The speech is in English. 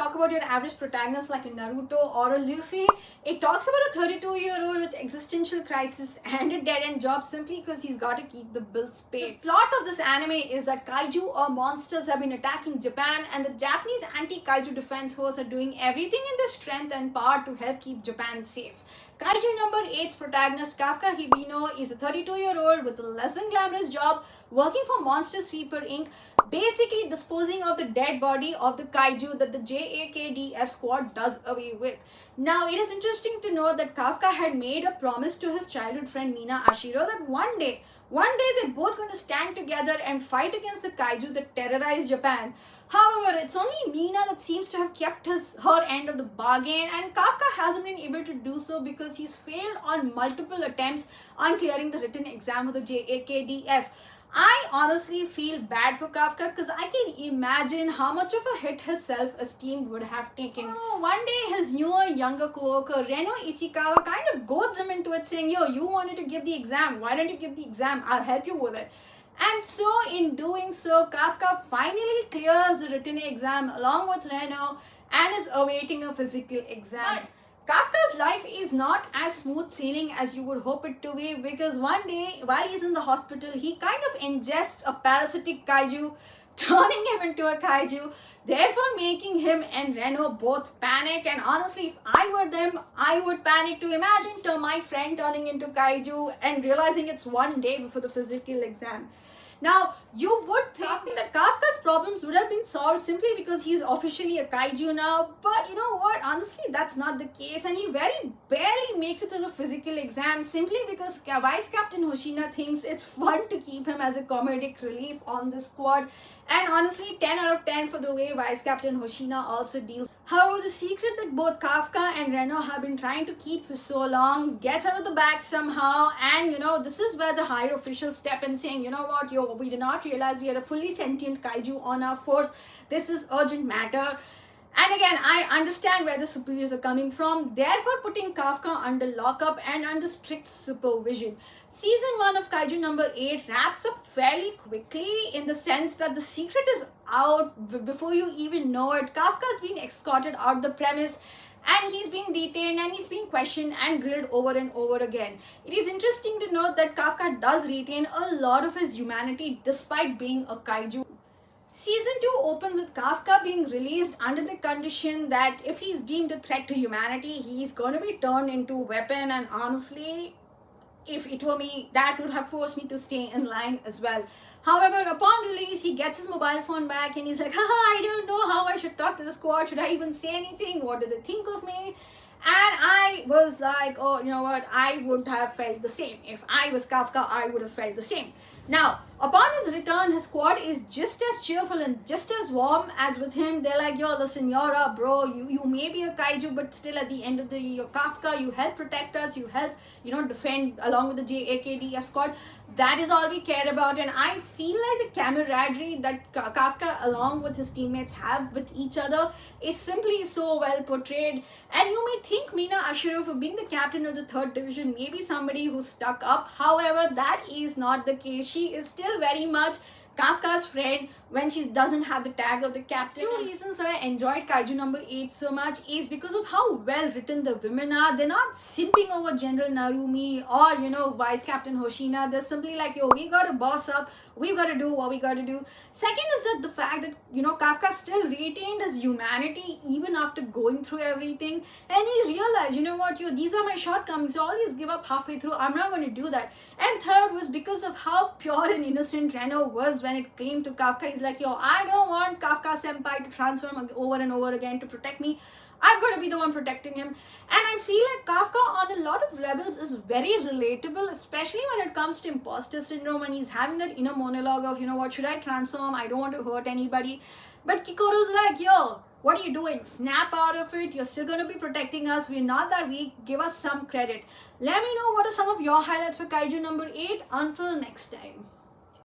talk about your average protagonist like a Naruto or a Luffy, it talks about a 32-year-old with existential crisis and a dead-end job simply because he's got to keep the bills paid. The plot of this anime is that kaiju or monsters have been attacking Japan, and the Japanese anti-kaiju defense force are doing everything in their strength and power to help keep Japan safe. Kaiju number 8's protagonist Kafka Hibino is a 32-year-old with a less than glamorous job working for Monster Sweeper Inc., basically disposing of the dead body of the kaiju that the JAKDF squad does away with. Now, it is interesting to know that Kafka had made a promise to his childhood friend Mina Ashiro that one day they're both going to stand together and fight against the kaiju that terrorize Japan. However, it's only Mina that seems to have kept her end of the bargain, and Kafka hasn't been able to do so because he's failed on multiple attempts on clearing the written exam of the JAKDF. I honestly feel bad for Kafka because I can imagine how much of a hit his self-esteem would have taken. One day his newer, younger co-worker Reno Ichikawa kind of goads him into it, saying, "Yo, you wanted to give the exam, why don't you give the exam? I'll help you with it." And so in doing so, Kafka finally clears the written exam along with Reno and is awaiting a physical exam. But Kafka's life is not as smooth sailing as you would hope it to be, because one day while he's in the hospital, he kind of ingests a parasitic kaiju, turning him into a kaiju, therefore making him and Reno both panic. And honestly, if I were them, I would panic to imagine my friend turning into kaiju and realizing it's one day before the physical exam. Now, you would think that Kafka's problems would have been solved simply because he's officially a kaiju now, but you know what? Honestly, that's not the case, and he very barely makes it to the physical exam simply because Vice Captain Hoshina thinks it's fun to keep him as a comedic relief on the squad. And honestly, 10 out of 10 for the way Vice Captain Hoshina also deals. However, the secret that both Kafka and Reno have been trying to keep for so long gets out of the bag somehow, and this is where the higher officials step in saying, "You know what, we did not realize we had a fully sentient kaiju on our force. This is urgent matter." And again, I understand where the superiors are coming from, therefore putting Kafka under lockup and under strict supervision. Season 1 of Kaiju number 8 wraps up fairly quickly in the sense that the secret is out before you even know it. Kafka has been escorted out the premise, and he's being detained and he's being questioned and grilled over and over again. It is interesting to note that Kafka does retain a lot of his humanity despite being a kaiju. Season 2 opens with Kafka being released under the condition that if he's deemed a threat to humanity, he's going to be turned into a weapon. And honestly, if it were me, that would have forced me to stay in line as well. However, upon release, he gets his mobile phone back and he's like, "Haha, I don't know how I should talk to the squad. Should I even say anything? What do they think of me?" And I was like, "Oh, you know what? I would have felt the same. If I was Kafka, I would have felt the same." Now, upon his return, his squad is just as cheerful and just as warm as with him. They're like, "Yo, listen, you're a bro. You may be a kaiju, but still at the end of the day, you're Kafka. You help protect us. You help, defend along with the JAKDF squad. That is all we care about." And I feel like the camaraderie that Kafka along with his teammates have with each other is simply so well portrayed. And you may think Mina Ashiro, for being the captain of the 3rd division, may be somebody who stuck up. However, that is not the case. She is still very much Kafka's friend when she doesn't have the tag of the captain. Few reasons that I enjoyed Kaiju number 8 so much is because of how well written the women are. They're not simping over General Narumi or Vice Captain Hoshina. They're simply like, "Yo, we gotta boss up, we gotta do what we gotta do." Second is that the fact that Kafka still retained his humanity even after going through everything, and he realized, these are my shortcomings, so I always give up halfway through. I'm not going to do that. And third was because of how pure and innocent Reno was when it came to Kafka. He's like, "Yo, I don't want Kafka senpai to transform over and over again to protect me. I'm going to be the one protecting him." And I feel like Kafka on a lot of levels is very relatable, especially when it comes to imposter syndrome, and he's having that inner monologue of, "What, should I transform? I don't want to hurt anybody." But Kikoro's like, "Yo, what are you doing? Snap out of it. You're still going to be protecting us. We're not that weak. Give us some credit." Let me know what are some of your highlights for Kaiju number 8. Until next time.